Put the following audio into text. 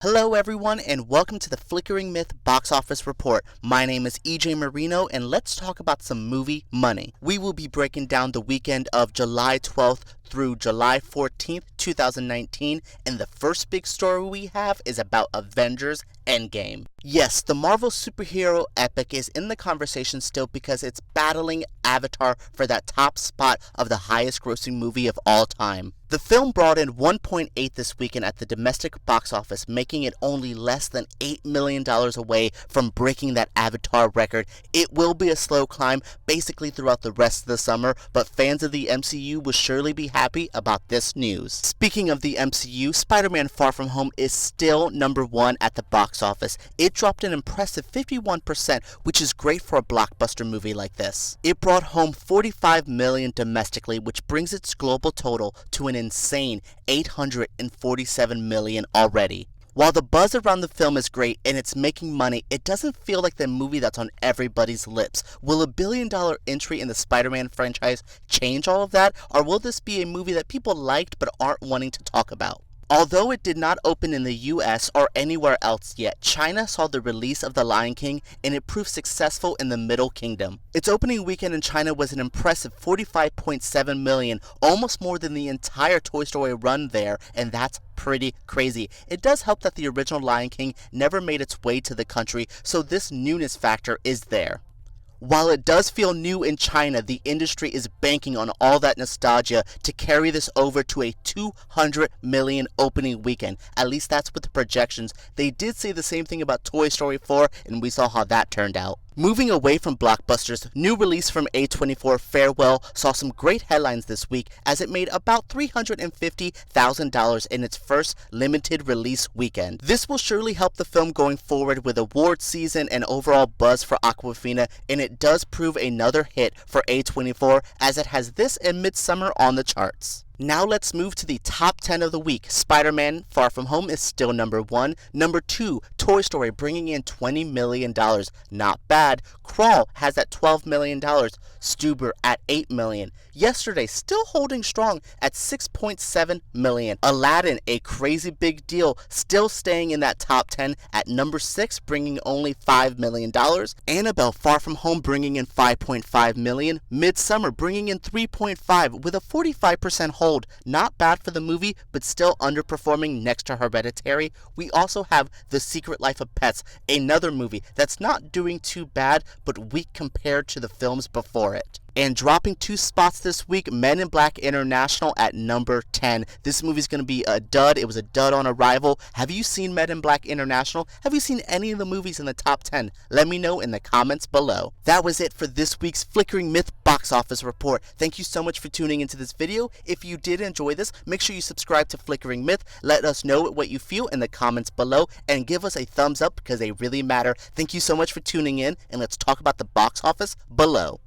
Hello everyone and welcome to the Flickering Myth box office report. My name is EJ Marino and let's talk about some movie money. We will be breaking down the weekend of July 12th through July 14th, 2019, and the first big story we have is about Avengers Endgame. Yes, the Marvel superhero epic is in the conversation still because it's battling Avatar for that top spot of the highest grossing movie of all time. The film brought in 1.8 this weekend at the domestic box office, making it only less than $8 million away from breaking that Avatar record. It will be a slow climb basically throughout the rest of the summer, but fans of the MCU will surely be happy about this news. Speaking of the MCU, SpiderMan Far From Home is still number one at the box office. It dropped an impressive 51%, which is great for a blockbuster movie like this. It brought home $45 million domestically, which brings its global total to an insane $847 million already. While the buzz around the film is great and it's making money, it doesn't feel like the movie that's on everybody's lips. Will a billion-dollar entry in the Spider-Man franchise change all of that, or will this be a movie that people liked but aren't wanting to talk about? Although it did not open in the US or anywhere else yet, China saw the release of The Lion King and it proved successful in the Middle Kingdom. Its opening weekend in China was an impressive $45.7 million, almost more than the entire Toy Story run there, and that's pretty crazy. It does help that the original Lion King never made its way to the country, so this newness factor is there. While it does feel new in China, the industry is banking on all that nostalgia to carry this over to a $200 million opening weekend. At least that's what the projections. They did say the same thing about Toy Story 4, and we saw how that turned out. Moving away from blockbusters, new release from A24, Farewell, saw some great headlines this week as it made about $350,000 in its first limited release weekend. This will surely help the film going forward with award season and overall buzz for Awkwafina, and it does prove another hit for A24 as it has this and Midsummer on the charts. Now let's move to the top 10 of the week. Spider-Man Far From Home is still number 1. Number 2, Toy Story bringing in $20 million. Not bad. Crawl has at $12 million. Stuber at $8 million. Yesterday still holding strong at $6.7 million. Aladdin, a crazy big deal, still staying in that top 10 at number 6, bringing only $5 million. Annabelle Far From Home bringing in $5.5 million. Midsummer bringing in $3.5 with a 45% hold. Not bad for the movie, but still underperforming next to Hereditary. We also have The Secret Life of Pets, another movie that's not doing too bad, but weak compared to the films before it. And dropping 2 spots this week, Men in Black International at number 10. This movie's going to be a dud. It was a dud on arrival. Have you seen Men in Black International? Have you seen any of the movies in the top 10? Let me know in the comments below. That was it for this week's Flickering Myth box office report. Thank you so much for tuning into this video. If you did enjoy this, make sure you subscribe to Flickering Myth. Let us know what you feel in the comments below and give us a thumbs up because they really matter. Thank you so much for tuning in, and let's talk about the box office below.